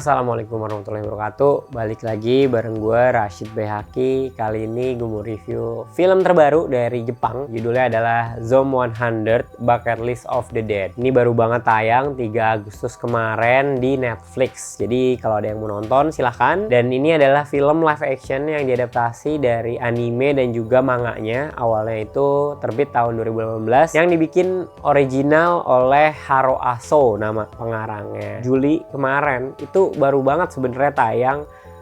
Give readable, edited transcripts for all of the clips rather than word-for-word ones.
Assalamualaikum warahmatullahi wabarakatuh. Balik lagi bareng gue Rashid Behaki. Kali ini gue mau review film terbaru dari Jepang. Judulnya adalah Zom 100 Bucket List of the Dead. Ini baru banget tayang 3 Agustus kemarin di Netflix. Jadi kalau ada yang mau nonton silahkan. Dan ini adalah film live action yang diadaptasi dari anime dan juga manganya. Awalnya itu terbit tahun 2018 yang dibikin original oleh Haro Aso, nama pengarangnya. Juli kemarin itu baru banget sebenarnya tayang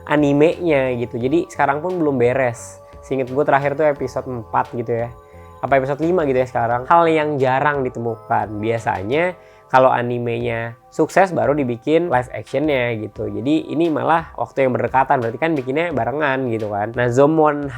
animenya gitu. Jadi sekarang pun belum beres. Seinget gue terakhir tuh episode 4 gitu ya. Apa episode 5 gitu ya sekarang. Hal yang jarang ditemukan. Biasanya kalau animenya sukses baru dibikin live actionnya gitu. Jadi ini malah waktu yang berdekatan. Berarti kan bikinnya barengan gitu kan. Nah, Zom 100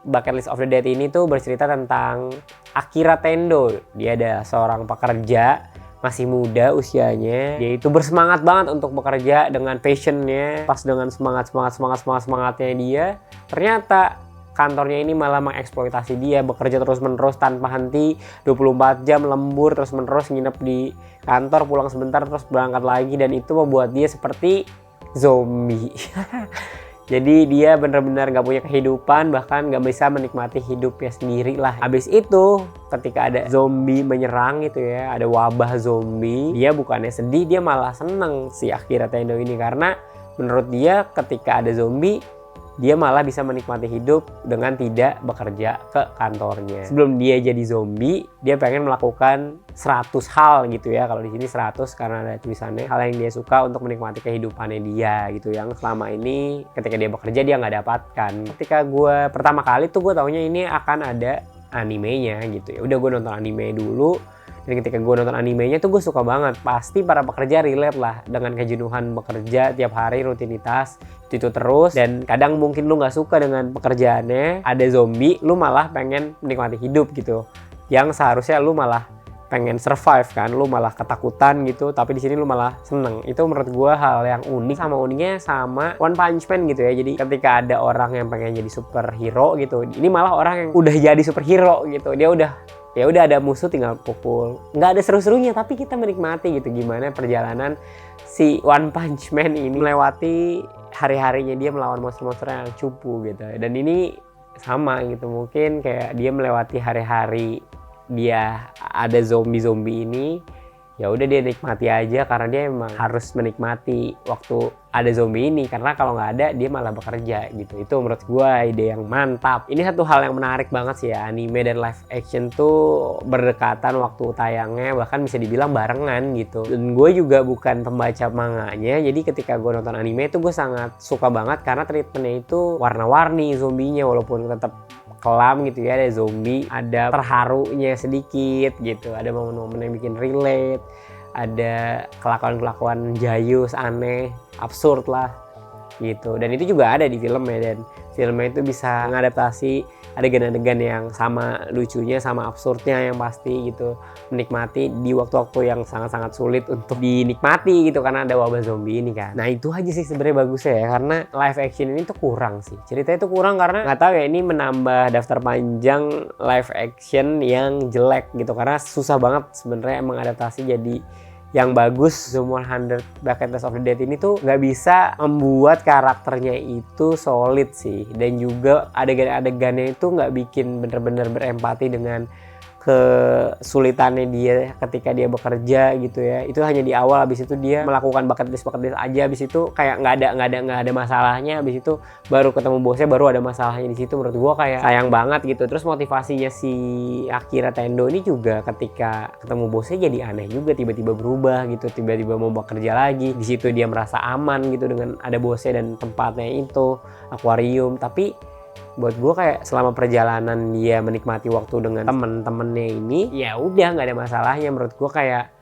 Bucket List of the Dead ini tuh bercerita tentang Akira Tendo. Dia ada seorang pekerja masih muda usianya, dia itu bersemangat banget untuk bekerja dengan passionnya. Pas dengan semangatnya dia, ternyata kantornya ini malah mengeksploitasi dia, bekerja terus-menerus tanpa henti, 24 jam lembur terus-menerus, nginep di kantor, pulang sebentar terus berangkat lagi, dan itu membuat dia seperti zombie. Jadi dia benar-benar gak punya kehidupan, bahkan gak bisa menikmati hidupnya sendiri lah. Habis itu ketika ada zombie menyerang gitu ya, ada wabah zombie, dia bukannya sedih, dia malah seneng si Akira Tendo ini. Karena menurut dia ketika ada zombie, dia malah bisa menikmati hidup dengan tidak bekerja ke kantornya. Sebelum dia jadi zombie, dia pengen melakukan 100 hal gitu ya. Kalau di sini 100 karena ada tulisannya hal yang dia suka untuk menikmati kehidupannya dia gitu, yang selama ini ketika dia bekerja dia nggak dapatkan. Ketika gue pertama kali tuh gue taunya ini akan ada animenya gitu ya. Udah gue nonton anime dulu. Dan ketika gue nonton animenya tuh gue suka banget. Pasti para pekerja relate lah dengan kejenuhan bekerja tiap hari, rutinitas itu terus. Dan kadang mungkin lu gak suka dengan pekerjaannya, ada zombie, lu malah pengen menikmati hidup gitu. Yang seharusnya lu malah pengen survive kan, lu malah ketakutan gitu, tapi di sini lu malah seneng. Itu menurut gue hal yang unik. Sama uniknya sama One Punch Man gitu ya. Jadi ketika ada orang yang pengen jadi superhero gitu, ini malah orang yang udah jadi superhero gitu. Dia udah ada musuh tinggal pukul, nggak ada seru-serunya, tapi kita menikmati gitu gimana perjalanan si One Punch Man ini melewati hari-harinya dia melawan monster-monster yang cupu gitu. Dan ini sama gitu, mungkin kayak dia melewati hari-hari dia ada zombie ini, ya udah dia nikmati aja karena dia emang harus menikmati waktu ada zombie ini, karena kalau nggak ada dia malah bekerja gitu. Itu menurut gue ide yang mantap. Ini satu hal yang menarik banget sih ya, anime dan live action tuh berdekatan waktu tayangnya, bahkan bisa dibilang barengan gitu. Dan gue juga bukan pembaca manganya, jadi ketika gue nonton anime itu gue sangat suka banget karena treatmentnya itu warna-warni zombinya, walaupun tetap kelam gitu ya, ada zombie, ada terharunya sedikit gitu, ada momen-momen yang bikin relate, ada kelakuan-kelakuan jayus, aneh, absurd lah gitu. Dan itu juga ada di filmnya, dan filmnya itu bisa mengadaptasi adegan-adegan yang sama lucunya sama absurdnya yang pasti gitu, menikmati di waktu-waktu yang sangat-sangat sulit untuk dinikmati gitu karena ada wabah zombie ini kan. Nah itu aja sih sebenarnya bagusnya ya, karena live action ini tuh kurang sih, ceritanya tuh kurang karena nggak tahu ya, ini menambah daftar panjang live action yang jelek gitu, karena susah banget sebenarnya mengadaptasi jadi yang bagus. Zom 100 Bucket List of the Dead ini tuh nggak bisa membuat karakternya itu solid sih, dan juga adegan-adegannya itu nggak bikin bener-bener berempati dengan kesulitannya dia ketika dia bekerja gitu ya. Itu hanya di awal, habis itu dia melakukan bucket list aja, habis itu kayak nggak ada masalahnya, habis itu baru ketemu bosnya baru ada masalahnya di situ. Menurut gua kayak sayang banget gitu. Terus motivasinya si Akira Tendo ini juga ketika ketemu bosnya jadi aneh juga, tiba-tiba berubah gitu, tiba-tiba mau bekerja lagi. Di situ dia merasa aman gitu dengan ada bosnya dan tempatnya itu akuarium, tapi buat gue kayak selama perjalanan dia menikmati waktu dengan temen-temennya ini, ya udah nggak ada masalahnya. Menurut gue kayak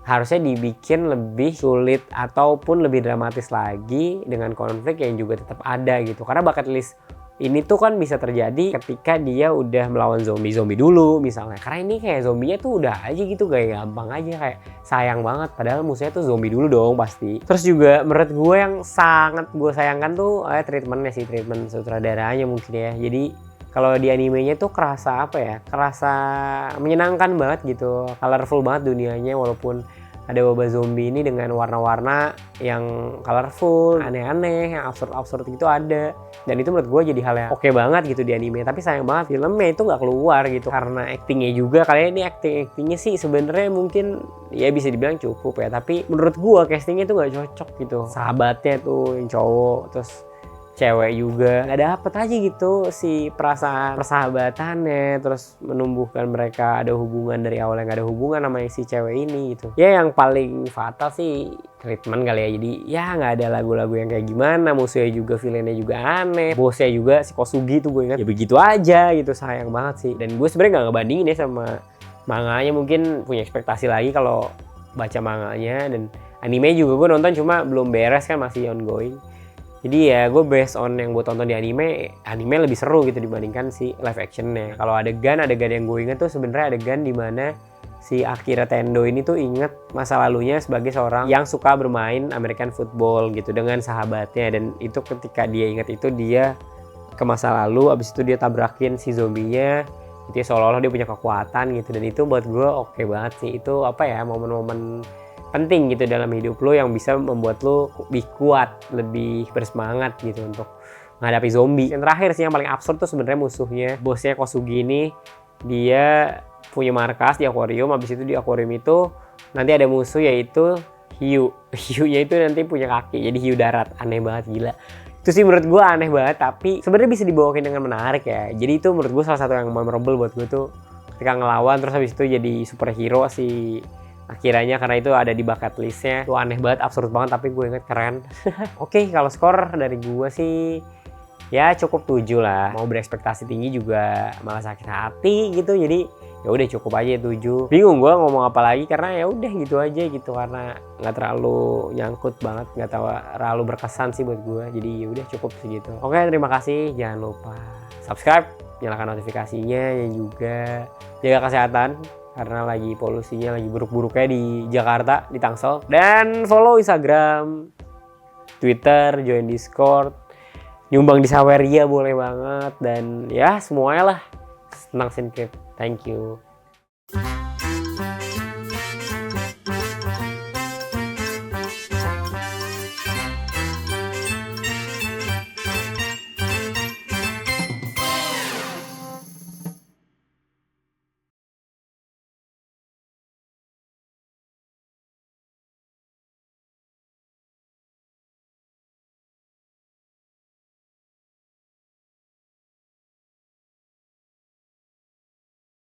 harusnya dibikin lebih sulit ataupun lebih dramatis lagi dengan konflik yang juga tetap ada gitu. Karena bucket list ini tuh kan bisa terjadi ketika dia udah melawan zombie dulu misalnya. Karena ini kayak zombinya tuh udah aja gitu, kayak gampang aja, kayak sayang banget. Padahal musuhnya tuh zombie dulu dong pasti. Terus juga menurut gue yang sangat gue sayangkan tuh treatmentnya sih, treatment sutradaranya mungkin ya. Jadi kalau di animenya tuh kerasa apa ya, kerasa menyenangkan banget gitu, colorful banget dunianya, walaupun ada wabah zombie ini dengan warna-warna yang colorful, aneh-aneh, yang absurd-absurd gitu ada. Dan itu menurut gue jadi hal yang oke banget gitu di anime. Tapi sayang banget filmnya itu nggak keluar gitu karena actingnya juga. Kalian ini actingnya sih sebenarnya mungkin ya bisa dibilang cukup ya. Tapi menurut gue castingnya itu nggak cocok gitu. Sahabatnya tuh yang cowok, terus cewek juga nggak dapet aja gitu si perasaan persahabatannya, terus menumbuhkan mereka ada hubungan dari awal yang nggak ada hubungan sama si cewek ini gitu. Ya yang paling fatal sih treatment kali ya, jadi ya nggak ada lagu-lagu yang kayak gimana, musuhnya juga villainnya juga aneh, bosnya juga si Kosugi tuh gue ingat ya begitu aja gitu, sayang banget sih. Dan gue sebenarnya nggak ngebandingin ya sama manganya, mungkin punya ekspektasi lagi kalau baca manganya. Dan anime juga gue nonton cuma belum beres kan, masih ongoing. Jadi ya gue based on yang gue tonton di anime lebih seru gitu dibandingkan si live actionnya. Kalau adegan yang gue inget tuh sebenarnya adegan dimana si Akira Tendo ini tuh inget masa lalunya sebagai seorang yang suka bermain American football gitu dengan sahabatnya. Dan itu ketika dia inget itu dia ke masa lalu, abis itu dia tabrakin si zombinya. Itu ya seolah-olah dia punya kekuatan gitu. Dan itu buat gue oke banget sih. Itu apa ya, momen-momen penting gitu dalam hidup lo yang bisa membuat lo lebih kuat, lebih bersemangat gitu untuk menghadapi zombie. Yang terakhir sih yang paling absurd tuh sebenarnya musuhnya, bosnya Kosugi ini. Dia punya markas di akuarium, habis itu di akuarium itu nanti ada musuh yaitu hiu. Hiunya itu nanti punya kaki, jadi hiu darat. Aneh banget, gila. Itu sih menurut gue aneh banget, tapi sebenarnya bisa dibawain dengan menarik ya. Jadi itu menurut gue salah satu yang memorable buat gue tuh ketika ngelawan terus habis itu jadi superhero si akhirnya, karena itu ada di bucket listnya. Itu aneh banget, absurd banget, tapi gue inget keren. Oke, kalau skor dari gue sih ya cukup 7 lah. Mau berekspektasi tinggi juga malah sakit hati gitu. Jadi ya udah cukup aja 7. Bingung gue ngomong apa lagi karena ya udah gitu aja gitu, karena nggak terlalu nyangkut banget, nggak terlalu berkesan sih buat gue. Jadi ya udah cukup segitu. Oke, terima kasih. Jangan lupa subscribe, nyalakan notifikasinya, dan juga jaga kesehatan karena lagi polusinya lagi buruk-buruknya di Jakarta, di Tangsel. Dan follow Instagram, Twitter, join Discord, nyumbang di Saweria boleh banget. Dan ya semuanya lah tentang Syncrypt. Thank you.